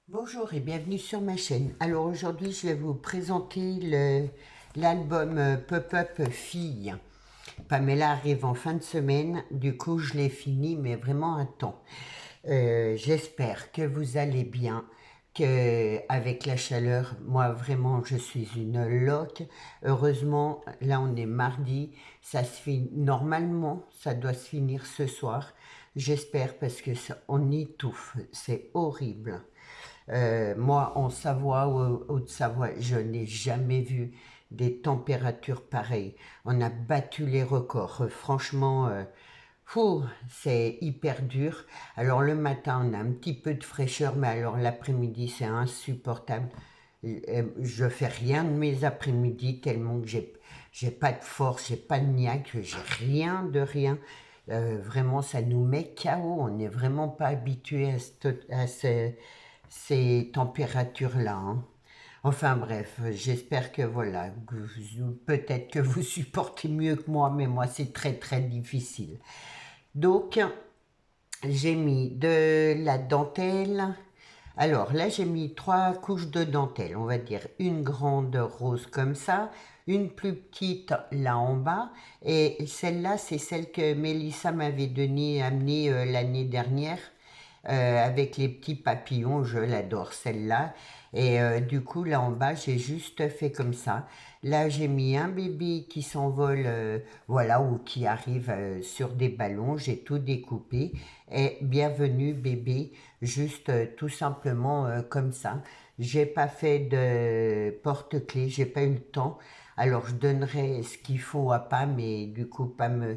Bonjour et bienvenue sur ma chaîne. Alors aujourd'hui je vais vous présenter l'album Pop-Up Fille. Pamela arrive en fin de semaine, du coup je l'ai fini mais vraiment à temps. J'espère que vous allez bien, que avec la chaleur, moi vraiment je suis une loque. Heureusement là on est mardi, ça se finit normalement, ça doit se finir ce soir. J'espère parce que on étouffe, c'est horrible. Moi, en Savoie ou Haute-Savoie, je n'ai jamais vu des températures pareilles. On a battu les records. Franchement, c'est hyper dur. Alors le matin, on a un petit peu de fraîcheur, mais alors l'après-midi, c'est insupportable. Je fais rien de mes après-midi tellement que j'ai pas de force, j'ai pas de niaque, j'ai rien de rien. Vraiment, ça nous met KO. On n'est vraiment pas habitué ces températures-là, hein. Enfin bref, j'espère que voilà, peut-être que vous supportez mieux que moi, mais moi c'est très très difficile. Donc j'ai mis de la dentelle. Alors là j'ai mis 3 couches de dentelle, on va dire une grande rose comme ça, une plus petite là en bas, et celle-là c'est celle que Mélissa m'avait amenée l'année dernière avec les petits papillons, je l'adore celle-là. Et du coup, là en bas, j'ai juste fait comme ça. Là, j'ai mis un bébé qui s'envole, voilà, ou qui arrive sur des ballons. J'ai tout découpé. Et bienvenue bébé, juste tout simplement comme ça. J'ai pas fait de porte-clés, j'ai pas eu le temps. Alors, je donnerai ce qu'il faut à Pam, mais du coup, Pam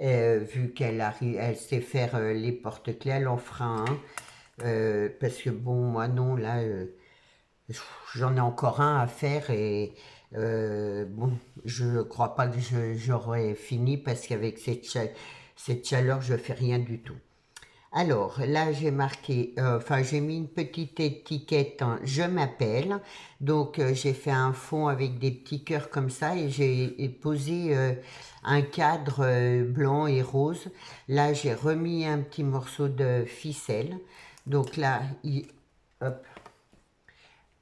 vu qu'elle arrive, elle sait faire les porte-clés, elle en fera un. Parce que bon, moi non, là, j'en ai encore un à faire et bon, je ne crois pas que j'aurai fini parce qu'avec cette chaleur, je fais rien du tout. Alors là, j'ai marqué, enfin j'ai mis une petite étiquette, hein, je m'appelle. Donc j'ai fait un fond avec des petits cœurs comme ça et j'ai posé un cadre blanc et rose. Là, j'ai remis un petit morceau de ficelle. Donc là, hop,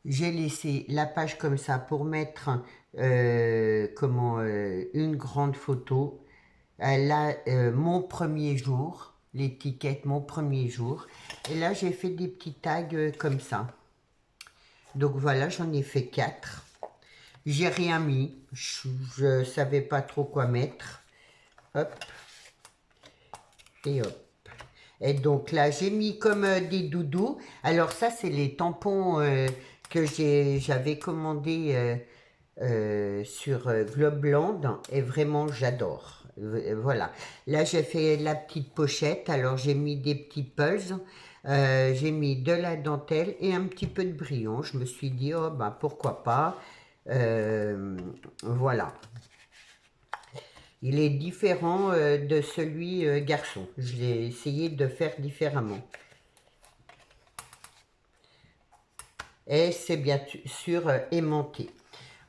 j'ai laissé la page comme ça pour mettre une grande photo. Là, mon premier jour, l'étiquette mon premier jour. Et là, j'ai fait des petits tags comme ça. Donc voilà, j'en ai fait 4. J'ai rien mis. Je savais pas trop quoi mettre. Hop, et hop. Et donc là, j'ai mis comme des doudous. Alors ça, c'est les tampons que j'avais commandés sur Globeland. Et vraiment, j'adore. Voilà. Là, j'ai fait la petite pochette. Alors, j'ai mis des petits pulls. J'ai mis de la dentelle et un petit peu de brillant. Je me suis dit, oh, bah, pourquoi pas. Voilà. Il est différent de celui garçon. Je l'ai essayé de faire différemment. Et c'est bien sûr aimanté.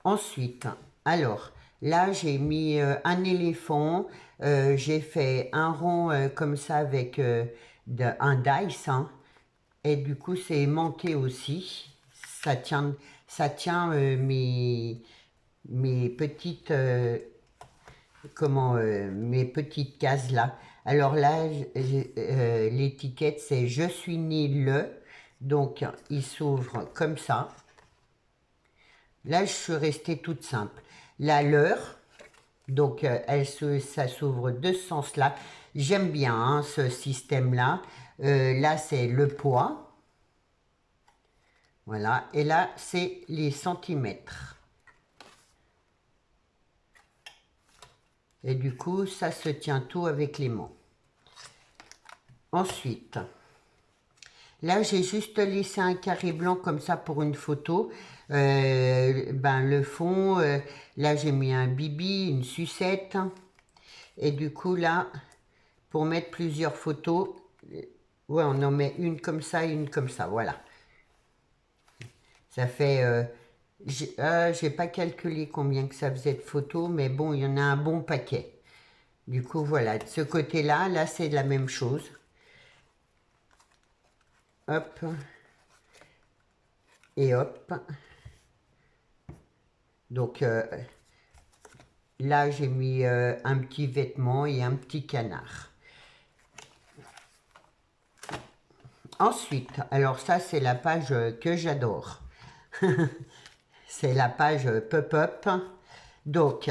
Ensuite, alors, là j'ai mis un éléphant, j'ai fait un rond comme ça avec un dice, hein, et du coup c'est aimanté aussi. Ça tient mes petites, mes petites cases là. Alors là, l'étiquette c'est je suis né le, donc il s'ouvre comme ça. Là, je suis restée toute simple. La leur, donc ça s'ouvre de ce sens-là. J'aime bien hein, ce système-là. Là, c'est le poids. Voilà. Et là, c'est les centimètres. Et du coup, ça se tient tout avec l'aimant. Ensuite, là, j'ai juste laissé un carré blanc comme ça pour une photo. Ben, le fond, là, j'ai mis un bibi, une sucette. Et du coup, là, pour mettre plusieurs photos, ouais, on en met une comme ça et une comme ça, voilà. Ça fait, j'ai pas calculé combien que ça faisait de photos, mais bon, il y en a un bon paquet. Du coup, voilà, de ce côté-là, là, c'est la même chose. Hop, Et hop. Donc là, j'ai mis un petit vêtement et un petit canard. Ensuite, alors ça, c'est la page que j'adore. C'est la page pop-up. Donc,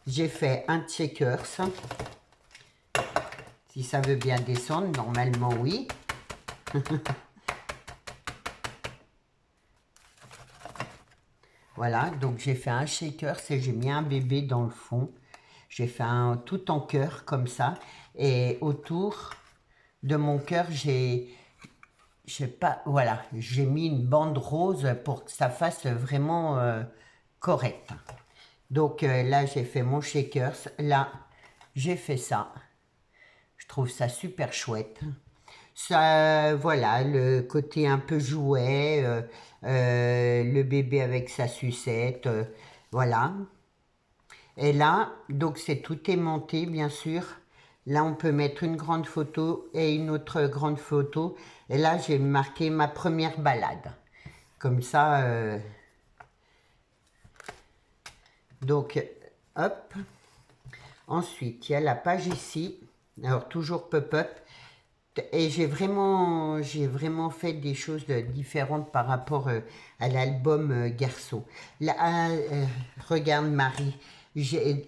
j'ai fait un checkers. Si ça veut bien descendre, normalement oui. Voilà, donc j'ai fait un shaker, et j'ai mis un bébé dans le fond. J'ai fait un tout en cœur comme ça. Et autour de mon cœur, voilà, j'ai mis une bande rose pour que ça fasse vraiment correct. Donc là, j'ai fait mon shaker. Là, j'ai fait ça. Je trouve ça super chouette. Ça, voilà, le côté un peu jouet, le bébé avec sa sucette, voilà. Et là, donc c'est tout aimanté, bien sûr. Là, on peut mettre une grande photo et une autre grande photo. Et là, j'ai marqué ma première balade. Comme ça, donc, hop. Ensuite, il y a la page ici. Alors, toujours pop-up. Et j'ai vraiment fait des choses différentes par rapport à l'album Garçon. Là, regarde Marie,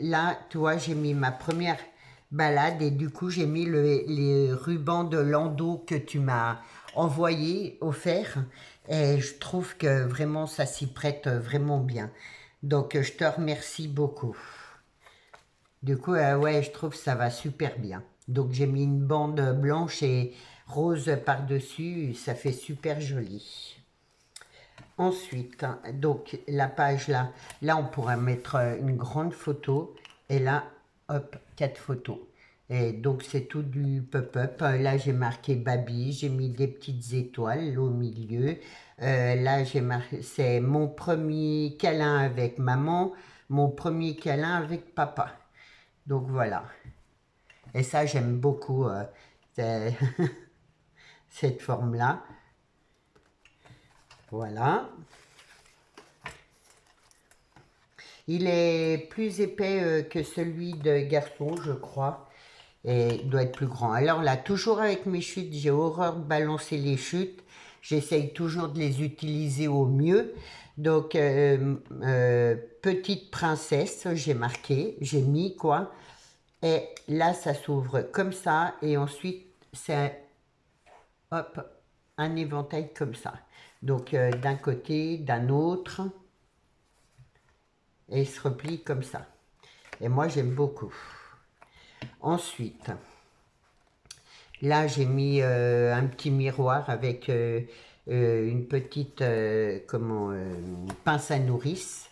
là, tu vois, j'ai mis ma première balade et du coup, j'ai mis les rubans de landau que tu m'as envoyé, offert. Et je trouve que vraiment, ça s'y prête vraiment bien. Donc, je te remercie beaucoup. Du coup, ouais, je trouve que ça va super bien. Donc, j'ai mis une bande blanche et rose par-dessus. Ça fait super joli. Ensuite, hein, donc, la page là, on pourra mettre une grande photo. Et là, hop, 4 photos. Et donc, c'est tout du pop-up. Là, j'ai marqué Baby. J'ai mis des petites étoiles au milieu. Là, j'ai marqué, c'est mon premier câlin avec maman. Mon premier câlin avec papa. Donc voilà. Et ça, j'aime beaucoup cette forme-là. Voilà. Il est plus épais que celui de garçon, je crois. Et il doit être plus grand. Alors là, toujours avec mes chutes, j'ai horreur de balancer les chutes. J'essaye toujours de les utiliser au mieux. Donc, petite princesse, j'ai marqué, j'ai mis quoi. Et là, ça s'ouvre comme ça. Et ensuite, c'est hop, un éventail comme ça. Donc d'un côté, d'un autre, et il se replie comme ça. Et moi, j'aime beaucoup. Ensuite, là, j'ai mis un petit miroir avec une petite pince à nourrice.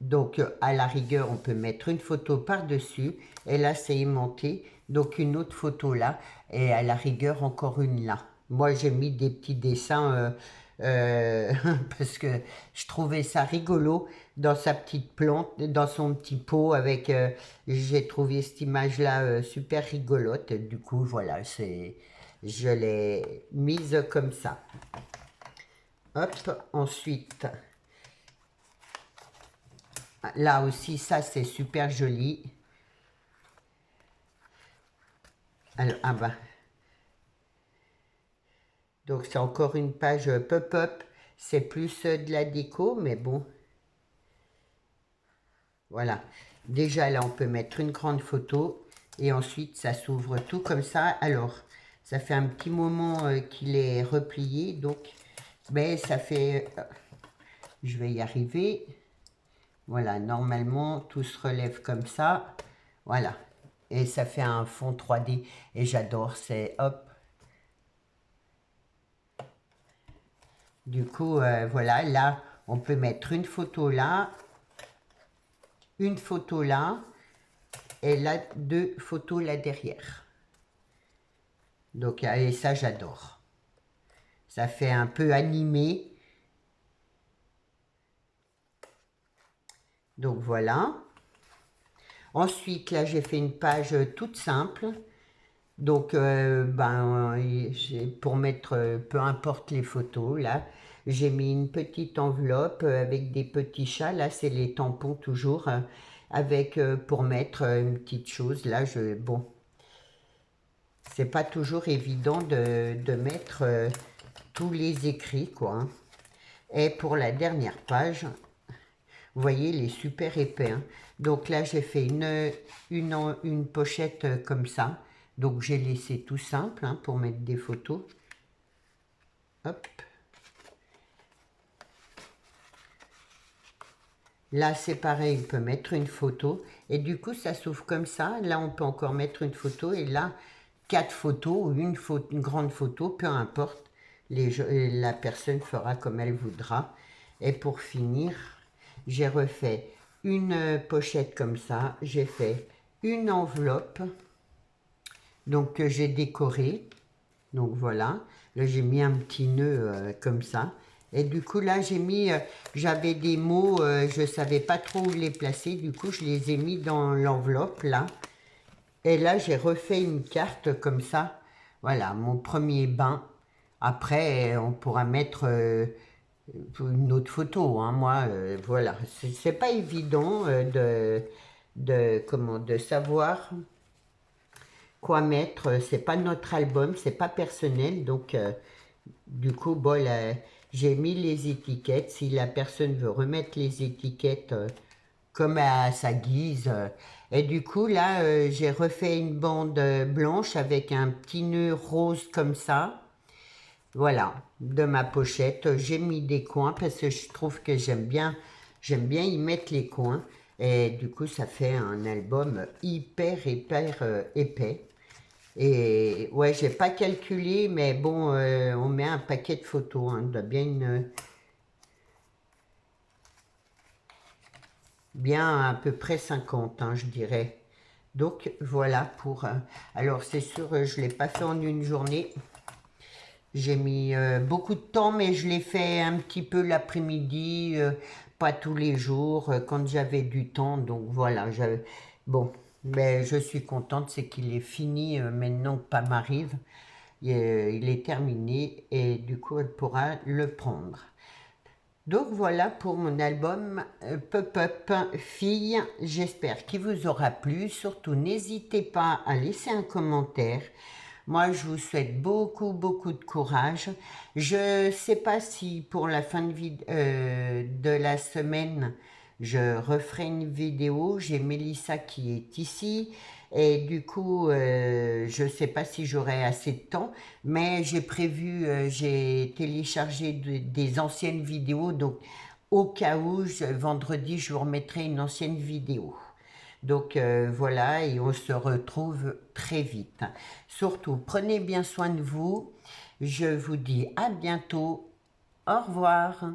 Donc, à la rigueur, on peut mettre une photo par-dessus. Et là, c'est aimanté. Donc, une autre photo là. Et à la rigueur, encore une là. Moi, j'ai mis des petits dessins parce que je trouvais ça rigolo dans sa petite plante, dans son petit pot. J'ai trouvé cette image-là super rigolote. Du coup, voilà, je l'ai mise comme ça. Hop, ensuite... Là aussi, ça c'est super joli. Alors, ah bah. Donc c'est encore une page pop-up. C'est plus de la déco, mais bon. Voilà. Déjà là, on peut mettre une grande photo. Et ensuite, ça s'ouvre tout comme ça. Alors, ça fait un petit moment qu'il est replié. Donc, mais ça fait... je vais y arriver. Voilà, normalement, tout se relève comme ça. Voilà. Et ça fait un fond 3D. Et j'adore, c'est hop. Du coup, voilà, là, on peut mettre une photo là, une photo là, et là, deux photos là derrière. Donc, et ça, j'adore. Ça fait un peu animé. Donc, voilà. Ensuite, là, j'ai fait une page toute simple. Donc, pour mettre, peu importe les photos, là, j'ai mis une petite enveloppe avec des petits chats. Là, c'est les tampons toujours, avec pour mettre une petite chose. Là, bon, c'est pas toujours évident de mettre tous les écrits, quoi, hein. Et pour la dernière page, vous voyez, il est super épais, hein. Donc là, j'ai fait une pochette comme ça. Donc j'ai laissé tout simple, hein, pour mettre des photos. Hop. Là, c'est pareil, on peut mettre une photo. Et du coup, ça s'ouvre comme ça. Là, on peut encore mettre une photo. Et là, 4 photos ou une grande photo, peu importe. La personne fera comme elle voudra. Et pour finir, j'ai refait une pochette comme ça. J'ai fait une enveloppe, donc que j'ai décorée. Donc voilà, là j'ai mis un petit nœud comme ça. Et du coup là j'ai mis, j'avais des mots, je ne savais pas trop où les placer. Du coup je les ai mis dans l'enveloppe là. Et là j'ai refait une carte comme ça. Voilà, mon premier bain. Après on pourra mettre une autre photo, hein. Moi, voilà, c'est pas évident de savoir quoi mettre. C'est pas notre album, c'est pas personnel, donc du coup, bon, là, j'ai mis les étiquettes. Si la personne veut remettre les étiquettes comme à sa guise. Et du coup, là, j'ai refait une bande blanche avec un petit nœud rose comme ça. Voilà, de ma pochette. J'ai mis des coins parce que je trouve que j'aime bien y mettre les coins. Et du coup, ça fait un album hyper épais. Et ouais, j'ai pas calculé, mais bon, on met un paquet de photos, hein, doit bien à peu près 50, hein, je dirais. Donc voilà pour. Alors c'est sûr, je l'ai pas fait en une journée. J'ai mis beaucoup de temps, mais je l'ai fait un petit peu l'après-midi, pas tous les jours, quand j'avais du temps. Donc voilà, bon, mais je suis contente, c'est qu'il est fini maintenant que Pam m'arrive. Il est terminé et du coup elle pourra le prendre. Donc voilà pour mon album Pop-up Fille. J'espère qu'il vous aura plu. Surtout n'hésitez pas à laisser un commentaire. Moi je vous souhaite beaucoup de courage. Je ne sais pas si pour la fin de la semaine je referai une vidéo. J'ai Mélissa qui est ici. Et du coup, je ne sais pas si j'aurai assez de temps, mais j'ai prévu, j'ai téléchargé des anciennes vidéos, donc au cas où, vendredi, je vous remettrai une ancienne vidéo. Donc voilà, et on se retrouve très vite. Surtout, prenez bien soin de vous. Je vous dis à bientôt. Au revoir.